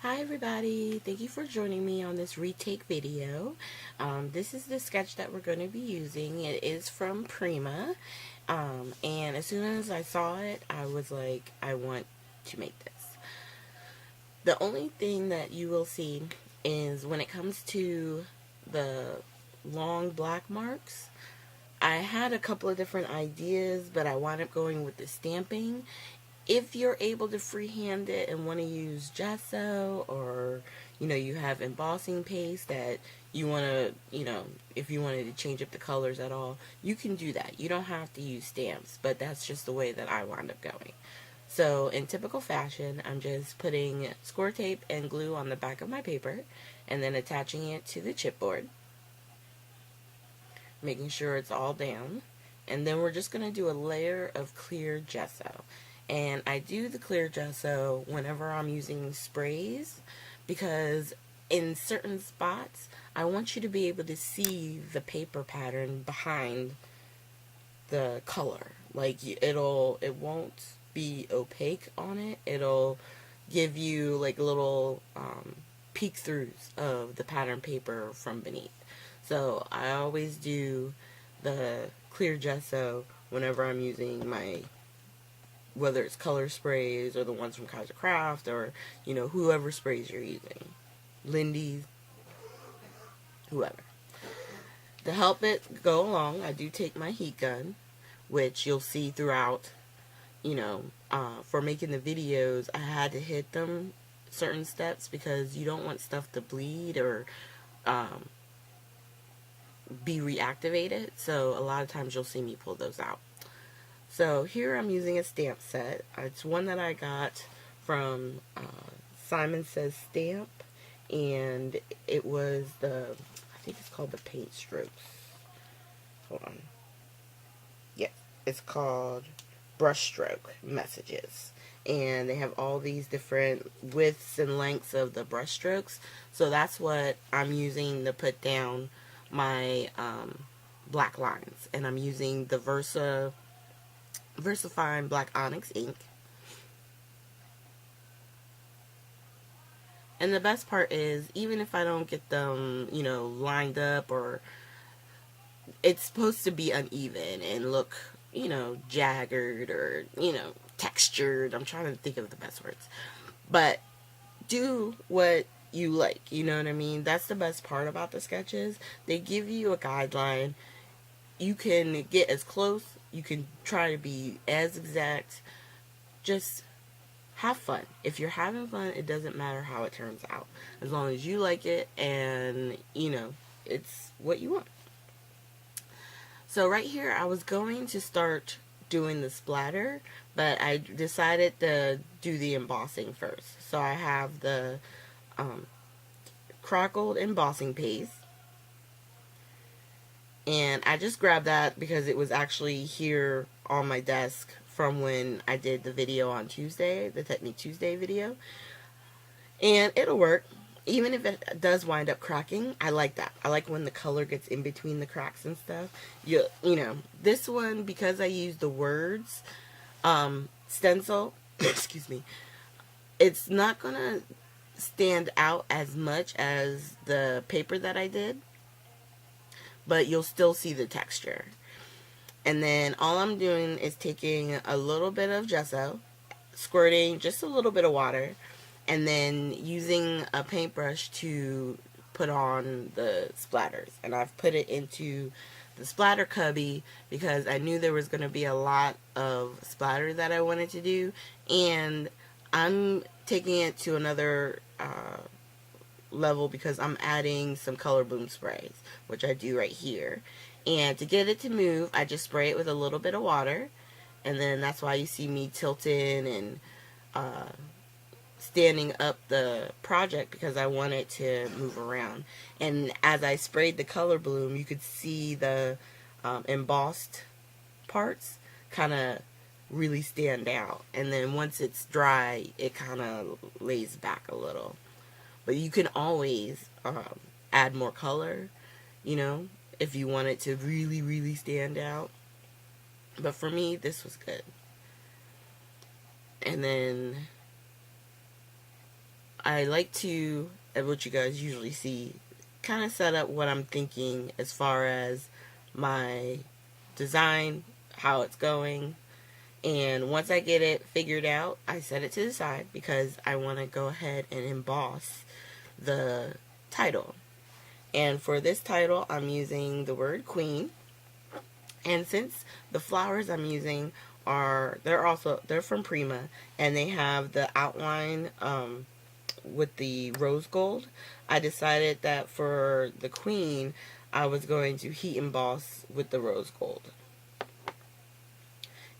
Hi everybody, thank you for joining me on this retake video. This is the sketch that we're going to be using. It is from Prima, and as soon as I saw it, I was like, I want to make this. The only thing that you will see is when it comes to the long black marks, I had a couple of different ideas, but I wound up going with the stamping. If you're able to freehand it and want to use gesso, or you have embossing paste that you want to, if you wanted to change up the colors at all, you can do that. You don't have to use stamps, but that's just the way that I wound up going. So in typical fashion, I'm just putting score tape and glue on the back of my paper and then attaching it to the chipboard, making sure it's all down. And then we're just going to do a layer of clear gesso. And I do the clear gesso whenever I'm using sprays, because in certain spots I want you to be able to see the paper pattern behind the color. Like it won't be opaque on it. It'll give you like little peek throughs of the pattern paper from beneath. So I always do the clear gesso whenever I'm using whether it's color sprays or the ones from Kaiser Craft, or whoever sprays you're using, Lindy's, whoever. To help it go along, I do take my heat gun, which you'll see throughout. For making the videos, I had to hit them certain steps because you don't want stuff to bleed or be reactivated. So a lot of times you'll see me pull those out. So here I'm using a stamp set. It's one that I got from Simon Says Stamp, and it was I think it's called the Paint Strokes. Hold on. Yes, it's called Brushstroke Messages. And they have all these different widths and lengths of the brush strokes. So that's what I'm using to put down my black lines. And I'm using the VersaFine Black Onyx ink. And the best part is, even if I don't get them, lined up, or it's supposed to be uneven and look, jagged or, textured. I'm trying to think of the best words. But do what you like, you know what I mean? That's the best part about the sketches. They give you a guideline. You can get as close. You can try to be as exact. Just have fun. If you're having fun, it doesn't matter how it turns out. As long as you like it and, it's what you want. So right here, I was going to start doing the splatter, but I decided to do the embossing first. So I have the crackled embossing paste. And I just grabbed that because it was actually here on my desk from when I did the video on Tuesday, the Technique Tuesday video. And it'll work. Even if it does wind up cracking, I like that. I like when the color gets in between the cracks and stuff. This one, because I used the words stencil, excuse me, it's not going to stand out as much as the paper that I did, but you'll still see the texture. And then all I'm doing is taking a little bit of gesso, squirting just a little bit of water, and then using a paintbrush to put on the splatters. And I've put it into the splatter cubby because I knew there was going to be a lot of splatter that I wanted to do. And I'm taking it to another level because I'm adding some color bloom sprays, which I do right here. And to get it to move, I just spray it with a little bit of water. And then that's why you see me tilting and standing up the project, because I want it to move around. And as I sprayed the color bloom, you could see the embossed parts kind of really stand out. And then once it's dry, it kind of lays back a little. But you can always add more color, if you want it to really, really stand out. But for me, this was good. And then I like to, what you guys usually see, kind of set up what I'm thinking as far as my design, how it's going. And once I get it figured out, I set it to the side because I want to go ahead and emboss the title. And for this title, I'm using the word queen. And since the flowers I'm using they're from Prima, and they have the outline with the rose gold, I decided that for the queen, I was going to heat emboss with the rose gold.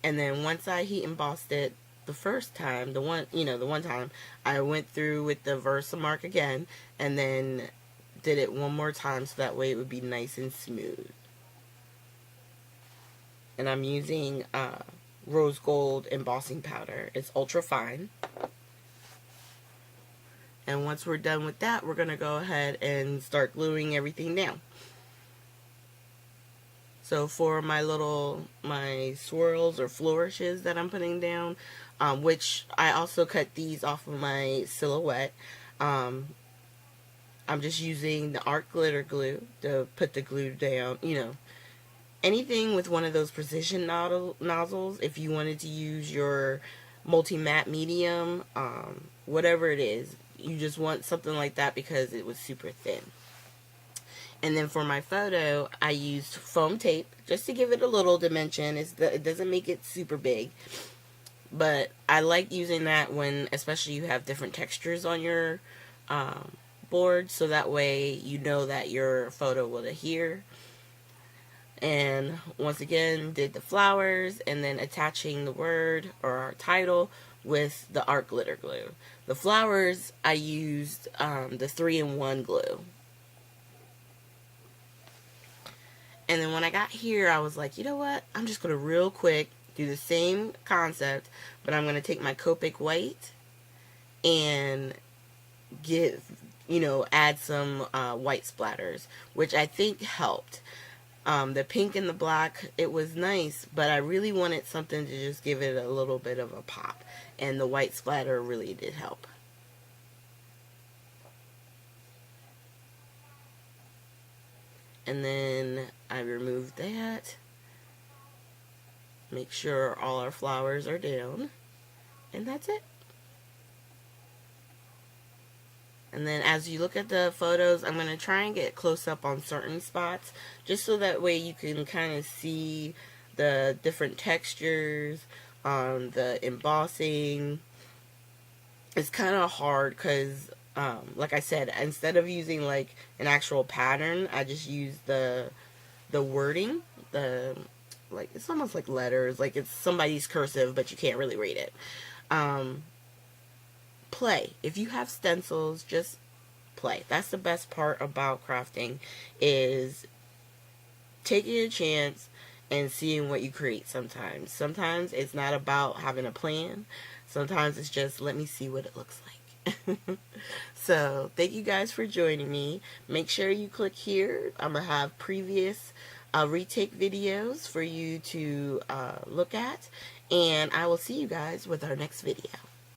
And then once I heat embossed it the first time, the one time, I went through with the Versamark again, and then did it one more time so that way it would be nice and smooth. And I'm using rose gold embossing powder. It's ultra fine. And once we're done with that, we're going to go ahead and start gluing everything down. So for my swirls or flourishes that I'm putting down, which I also cut these off of my silhouette, I'm just using the art glitter glue to put the glue down. Anything with one of those precision nozzles, if you wanted to use your multi-matte medium, whatever it is, you just want something like that because it was super thin. And then for my photo, I used foam tape just to give it a little dimension. It doesn't make it super big, but I like using that when, especially you have different textures on your board, so that way you know that your photo will adhere. And once again, did the flowers, and then attaching the word or our title with the art glitter glue. The flowers, I used the 3-in-1 glue. And then when I got here, I was like, you know what? I'm just going to real quick do the same concept, but I'm going to take my Copic white and add some white splatters, which I think helped. The pink and the black, it was nice, but I really wanted something to just give it a little bit of a pop, and the white splatter really did help. And then I removed that. Make sure all our flowers are down. And that's it. And then as you look at the photos, I'm going to try and get close up on certain spots, just so that way you can kind of see the different textures, the embossing. It's kind of hard because like I said, instead of using like an actual pattern, I just use the wording, it's almost like letters, like it's somebody's cursive, but you can't really read it. Play. If you have stencils, just play. That's the best part about crafting, is taking a chance and seeing what you create sometimes. Sometimes it's not about having a plan. Sometimes it's just, let me see what it looks like. So thank you guys for joining me. Make sure you click here. I'm gonna have previous retake videos for you to look at, and I will see you guys with our next video.